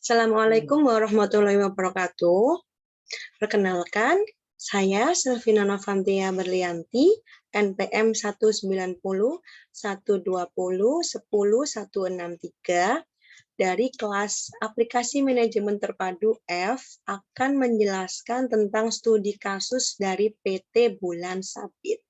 Assalamualaikum warahmatullahi wabarakatuh. Perkenalkan, saya Selvina Novantia Berlianti, NPM 190-120-10163 dari kelas Aplikasi Manajemen Terpadu F akan menjelaskan tentang studi kasus dari PT Bulan Sabit.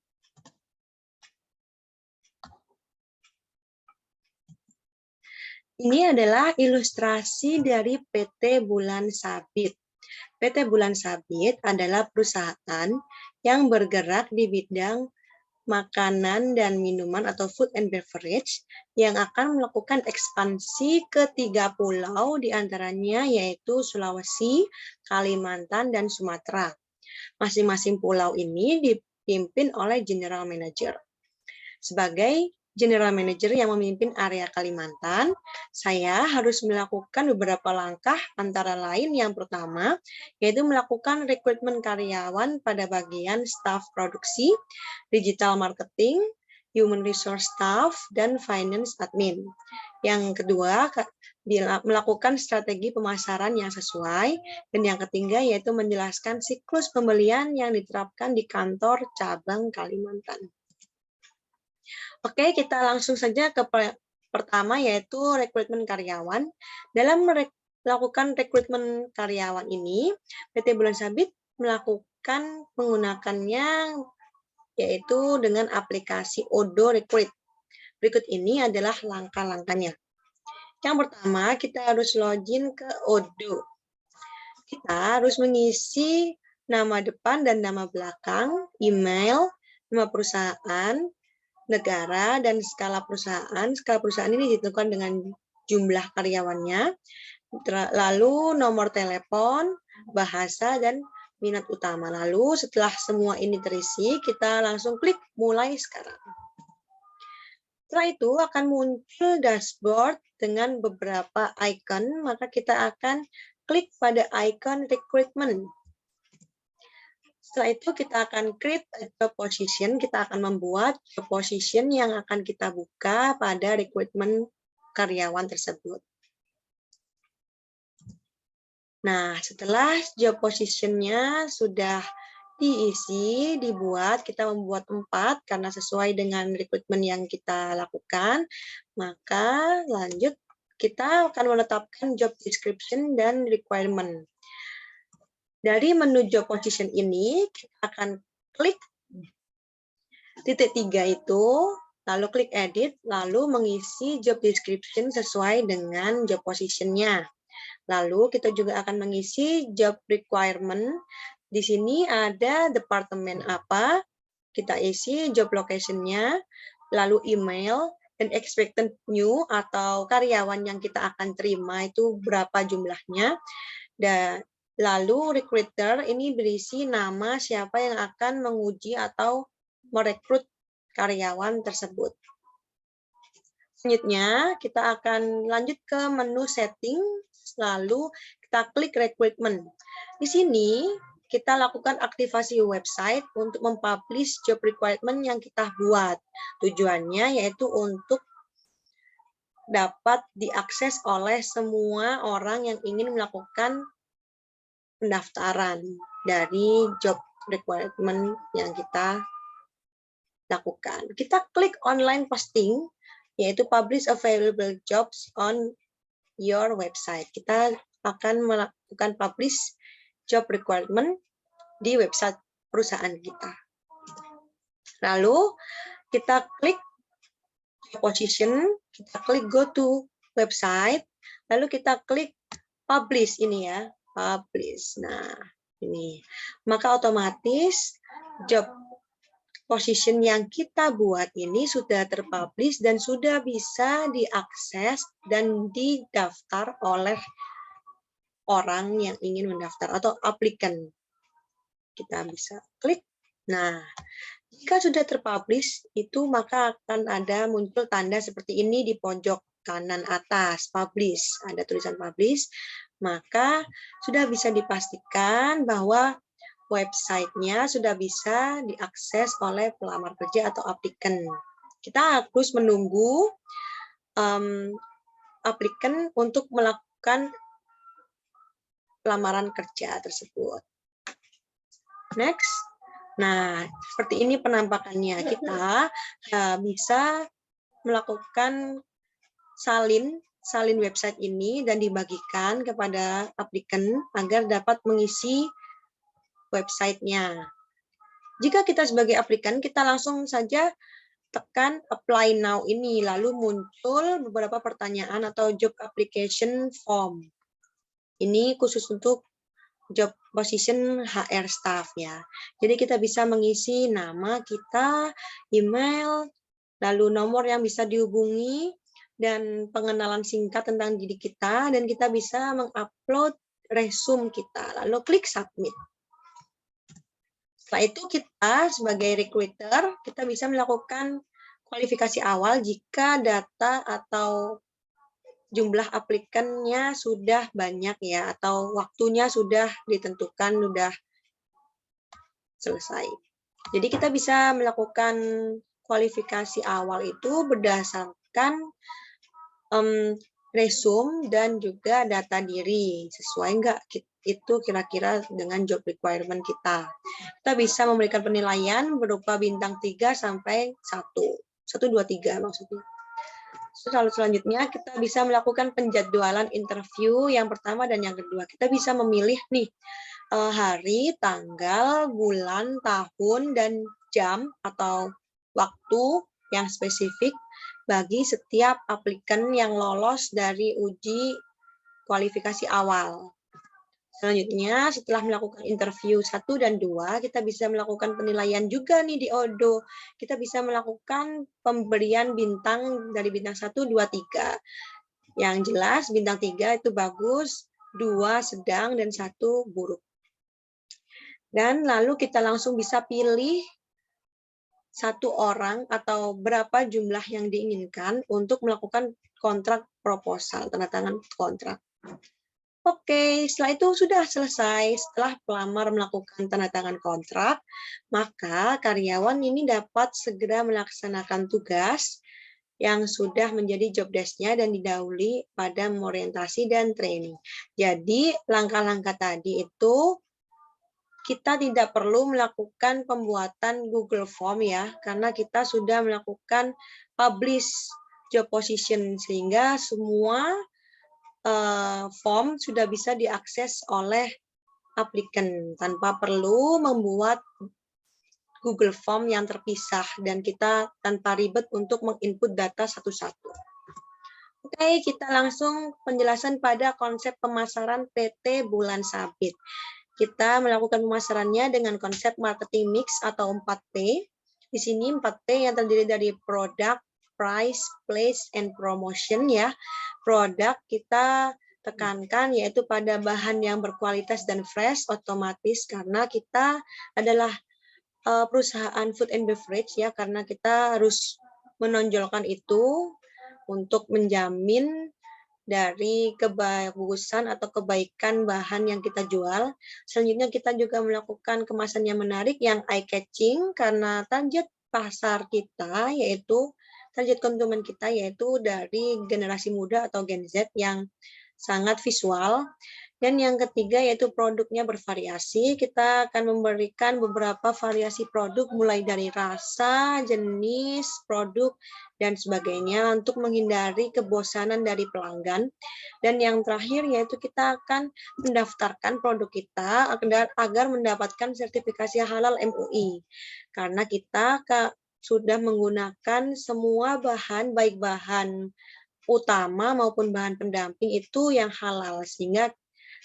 Ini adalah ilustrasi dari PT Bulan Sabit. PT Bulan Sabit adalah perusahaan yang bergerak di bidang makanan dan minuman atau food and beverage yang akan melakukan ekspansi ke 3 pulau diantaranya yaitu Sulawesi, Kalimantan, dan Sumatera. Masing-masing pulau ini dipimpin oleh General Manager. Sebagai General Manager yang memimpin area Kalimantan, saya harus melakukan beberapa langkah antara lain yang pertama, yaitu melakukan rekrutmen karyawan pada bagian staf produksi, digital marketing, human resource staff, dan finance admin. Yang kedua, melakukan strategi pemasaran yang sesuai, dan yang ketiga yaitu menjelaskan siklus pembelian yang diterapkan di kantor cabang Kalimantan. Oke, kita langsung saja ke pertama yaitu rekrutmen karyawan. Dalam melakukan rekrutmen karyawan ini, PT Bulan Sabit melakukan menggunakannya yaitu dengan aplikasi Odoo Recruit. Berikut ini adalah langkah-langkahnya. Yang pertama, kita harus login ke Odoo. Kita harus mengisi nama depan dan nama belakang, email, nama perusahaan, negara, dan skala perusahaan. Skala perusahaan ini ditentukan dengan jumlah karyawannya, lalu nomor telepon, bahasa, dan minat utama. Lalu setelah semua ini terisi, kita langsung klik mulai sekarang. Setelah itu akan muncul dashboard dengan beberapa icon, maka kita akan klik pada icon recruitment. Setelah itu kita akan create a job position, kita akan membuat job position yang akan kita buka pada rekrutmen karyawan tersebut. Nah, setelah job position-nya sudah diisi, dibuat, kita membuat 4 karena sesuai dengan rekrutmen yang kita lakukan, maka lanjut kita akan menetapkan job description dan requirement. Dari menu job position ini, kita akan klik titik 3 itu, lalu klik edit, lalu mengisi job description sesuai dengan job position-nya. Lalu kita juga akan mengisi job requirement. Di sini ada departemen apa, kita isi job location-nya, lalu email, dan expected new atau karyawan yang kita akan terima itu berapa jumlahnya. Dan lalu recruiter ini berisi nama siapa yang akan menguji atau merekrut karyawan tersebut. Selanjutnya kita akan lanjut ke menu setting, lalu kita klik recruitment. Di sini kita lakukan aktivasi website untuk mempublish job requirement yang kita buat. Tujuannya yaitu untuk dapat diakses oleh semua orang yang ingin melakukan pendaftaran dari job requirement yang kita lakukan. Kita klik online posting, yaitu publish available jobs on your website. Kita akan melakukan publish job requirement di website perusahaan kita. Lalu kita klik job position, kita klik go to website, lalu kita klik publish ini ya. Publish. Nah, ini. Maka otomatis job position yang kita buat ini sudah terpublish dan sudah bisa diakses dan didaftar oleh orang yang ingin mendaftar atau aplikan. Kita bisa klik. Nah, jika sudah terpublish itu maka akan ada muncul tanda seperti ini di pojok kanan atas, publish. Ada tulisan publish. Maka sudah bisa dipastikan bahwa websitenya sudah bisa diakses oleh pelamar kerja atau aplikan. Kita harus menunggu aplikan untuk melakukan lamaran kerja tersebut. Next. Nah, seperti ini penampakannya. Kita bisa melakukan salin website ini dan dibagikan kepada aplikan agar dapat mengisi websitenya. Jika kita sebagai aplikan, kita langsung saja tekan apply now ini, lalu muncul beberapa pertanyaan atau job application form. Ini khusus untuk job position HR staff ya. Jadi kita bisa mengisi nama kita, email, lalu nomor yang bisa dihubungi, dan pengenalan singkat tentang diri kita, dan kita bisa mengupload resume kita, lalu klik submit. Setelah itu kita sebagai recruiter, kita bisa melakukan kualifikasi awal jika data atau jumlah aplikannya sudah banyak ya, atau waktunya sudah ditentukan, sudah selesai. Jadi kita bisa melakukan kualifikasi awal itu berdasarkan resume dan juga data diri, sesuai enggak itu kira-kira dengan job requirement kita. Kita bisa memberikan penilaian berupa bintang 3 sampai 1. 1, 2, 3 maksudnya. Lalu selanjutnya kita bisa melakukan penjadwalan interview yang pertama dan yang kedua. Kita bisa memilih nih hari, tanggal, bulan, tahun, dan jam atau waktu yang spesifik bagi setiap aplikan yang lolos dari uji kualifikasi awal. Selanjutnya, setelah melakukan interview 1 dan 2, kita bisa melakukan penilaian juga nih di Odoo. Kita bisa melakukan pemberian bintang dari bintang 1, 2, 3. Yang jelas bintang 3 itu bagus, 2 sedang, dan 1 buruk. Dan lalu kita langsung bisa pilih satu orang atau berapa jumlah yang diinginkan untuk melakukan kontrak proposal, tanda tangan kontrak. Oke, setelah itu sudah selesai. Setelah pelamar melakukan tanda tangan kontrak, maka karyawan ini dapat segera melaksanakan tugas yang sudah menjadi job desk-nya dan didahului pada orientasi dan training. Jadi, langkah-langkah tadi itu kita tidak perlu melakukan pembuatan Google Form ya, karena kita sudah melakukan publish job position, sehingga semua form sudah bisa diakses oleh aplikan tanpa perlu membuat Google Form yang terpisah dan kita tanpa ribet untuk menginput data satu-satu. Oke, kita langsung penjelasan pada konsep pemasaran PT Bulan Sabit. Kita melakukan pemasarannya dengan konsep marketing mix atau 4P. Di sini 4P yang terdiri dari product, price, place, and promotion ya. Produk kita tekankan yaitu pada bahan yang berkualitas dan fresh, otomatis karena kita adalah perusahaan food and beverage ya, karena kita harus menonjolkan itu untuk menjamin dari kebagusan atau kebaikan bahan yang kita jual. Selanjutnya kita juga melakukan kemasan yang menarik, yang eye-catching, karena target pasar kita yaitu target konsumen kita yaitu dari generasi muda atau Gen Z yang sangat visual. Dan yang ketiga yaitu produknya bervariasi. Kita akan memberikan beberapa variasi produk mulai dari rasa, jenis, produk, dan sebagainya untuk menghindari kebosanan dari pelanggan. Dan yang terakhir yaitu kita akan mendaftarkan produk kita agar mendapatkan sertifikasi halal MUI. Karena kita sudah menggunakan semua bahan, baik bahan utama maupun bahan pendamping itu yang halal, sehingga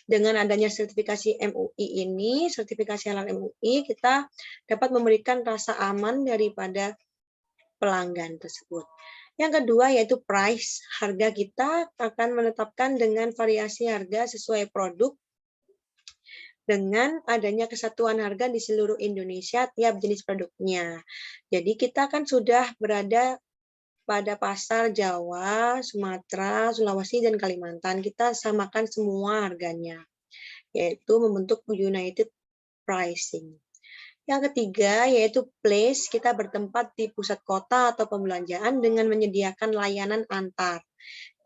dengan adanya sertifikasi MUI ini, sertifikasi halal MUI, kita dapat memberikan rasa aman daripada pelanggan tersebut. Yang kedua yaitu price, harga kita akan menetapkan dengan variasi harga sesuai produk dengan adanya kesatuan harga di seluruh Indonesia tiap jenis produknya. Jadi kita kan sudah berada pada pasar Jawa, Sumatera, Sulawesi, dan Kalimantan. Kita samakan semua harganya, yaitu membentuk united pricing. Yang ketiga yaitu place, kita bertempat di pusat kota atau pembelanjaan dengan menyediakan layanan antar.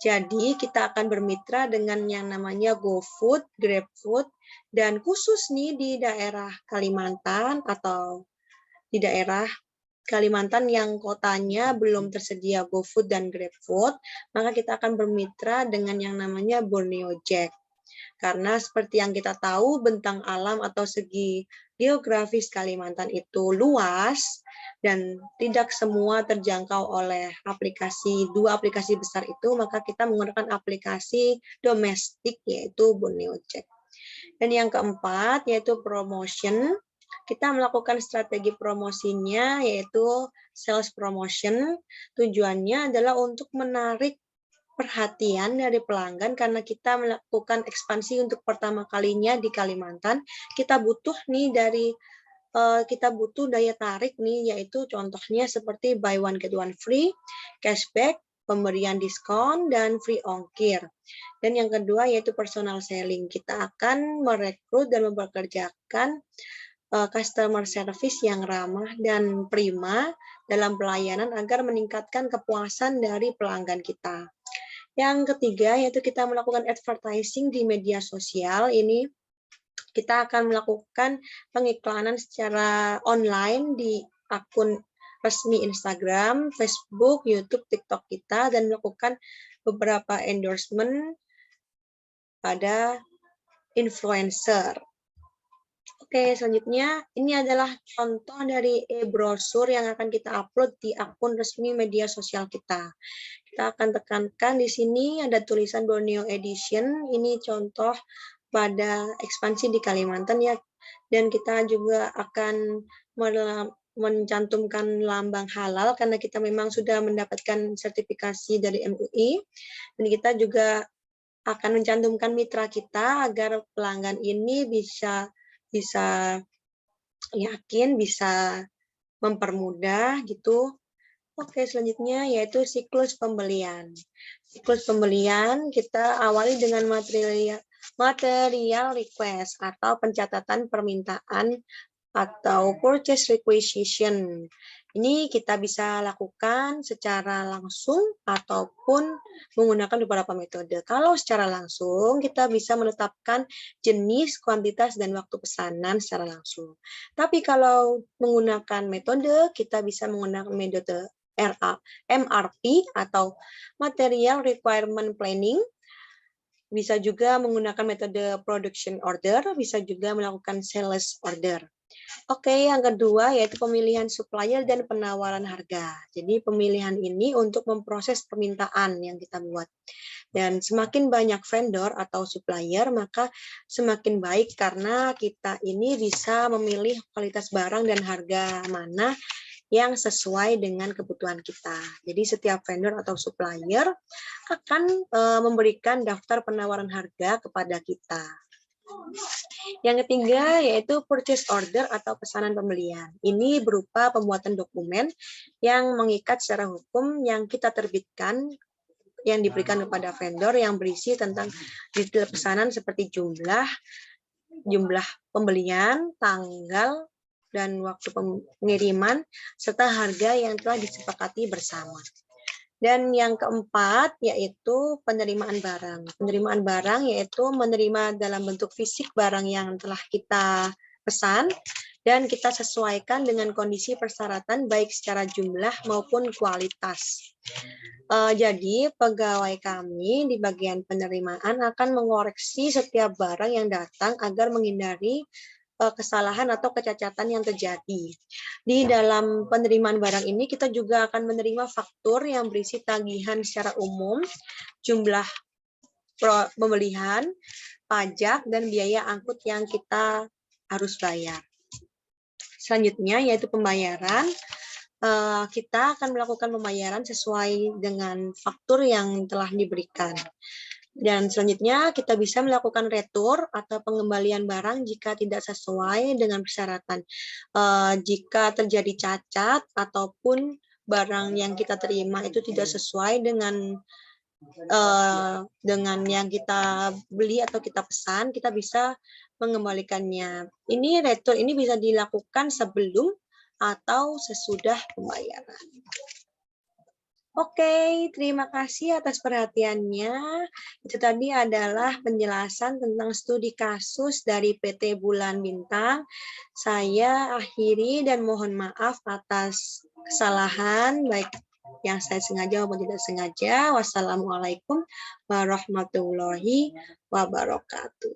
Jadi kita akan bermitra dengan yang namanya GoFood, GrabFood, dan khusus nih di daerah Kalimantan atau di daerah Kalimantan yang kotanya belum tersedia GoFood dan GrabFood, maka kita akan bermitra dengan yang namanya Borneo Jack. Karena seperti yang kita tahu, bentang alam atau segi geografis Kalimantan itu luas dan tidak semua terjangkau oleh dua aplikasi besar itu, maka kita menggunakan aplikasi domestik yaitu Borneo Jack. Dan yang keempat yaitu promotion. Kita melakukan strategi promosinya yaitu sales promotion. Tujuannya adalah untuk menarik perhatian dari pelanggan karena kita melakukan ekspansi untuk pertama kalinya di Kalimantan. Kita butuh daya tarik nih, yaitu contohnya seperti buy one get one free, cashback, pemberian diskon, dan free ongkir. Dan yang kedua yaitu personal selling. Kita akan merekrut dan mempekerjakan customer service yang ramah dan prima dalam pelayanan agar meningkatkan kepuasan dari pelanggan kita. Yang ketiga yaitu kita melakukan advertising di media sosial. Ini kita akan melakukan pengiklanan secara online di akun resmi Instagram, Facebook, YouTube, TikTok kita, dan melakukan beberapa endorsement pada influencer. Oke, selanjutnya ini adalah contoh dari e-brosur yang akan kita upload di akun resmi media sosial kita. Kita akan tekankan di sini ada tulisan Borneo Edition. Ini contoh pada ekspansi di Kalimantan ya. Dan kita juga akan mencantumkan lambang halal karena kita memang sudah mendapatkan sertifikasi dari MUI. Dan kita juga akan mencantumkan mitra kita agar pelanggan ini bisa yakin, bisa mempermudah gitu. Oke, selanjutnya yaitu siklus pembelian. Siklus pembelian kita awali dengan material request atau pencatatan permintaan atau purchase requisition. Ini kita bisa lakukan secara langsung ataupun menggunakan beberapa metode. Kalau secara langsung, kita bisa menetapkan jenis, kuantitas, dan waktu pesanan secara langsung. Tapi kalau menggunakan metode, kita bisa menggunakan metode MRP atau Material Requirement Planning. Bisa juga menggunakan metode Production Order, bisa juga melakukan Sales Order. Oke, yang kedua yaitu pemilihan supplier dan penawaran harga. Jadi pemilihan ini untuk memproses permintaan yang kita buat. Dan semakin banyak vendor atau supplier, maka semakin baik karena kita ini bisa memilih kualitas barang dan harga mana yang sesuai dengan kebutuhan kita. Jadi setiap vendor atau supplier akan memberikan daftar penawaran harga kepada kita. Yang ketiga yaitu purchase order atau pesanan pembelian. Ini berupa pembuatan dokumen yang mengikat secara hukum yang kita terbitkan yang diberikan kepada vendor yang berisi tentang detail pesanan seperti jumlah pembelian, tanggal, dan waktu pengiriman, serta harga yang telah disepakati bersama. Dan yang keempat yaitu penerimaan barang. Penerimaan barang yaitu menerima dalam bentuk fisik barang yang telah kita pesan dan kita sesuaikan dengan kondisi persyaratan baik secara jumlah maupun kualitas. Jadi pegawai kami di bagian penerimaan akan mengoreksi setiap barang yang datang agar menghindari kesalahan atau kecacatan yang terjadi. Di dalam penerimaan barang ini kita juga akan menerima faktur yang berisi tagihan secara umum, jumlah pembelian, pajak, dan biaya angkut yang kita harus bayar. Selanjutnya yaitu pembayaran. Kita akan melakukan pembayaran sesuai dengan faktur yang telah diberikan. Dan selanjutnya kita bisa melakukan retur atau pengembalian barang jika tidak sesuai dengan persyaratan. Jika terjadi cacat ataupun barang yang kita terima itu tidak sesuai dengan yang kita beli atau kita pesan, kita bisa mengembalikannya. Ini retur ini bisa dilakukan sebelum atau sesudah pembayaran. Oke, terima kasih atas perhatiannya. Itu tadi adalah penjelasan tentang studi kasus dari PT Bulan Bintang. Saya akhiri dan mohon maaf atas kesalahan, baik yang saya sengaja maupun tidak sengaja. Wassalamualaikum warahmatullahi wabarakatuh.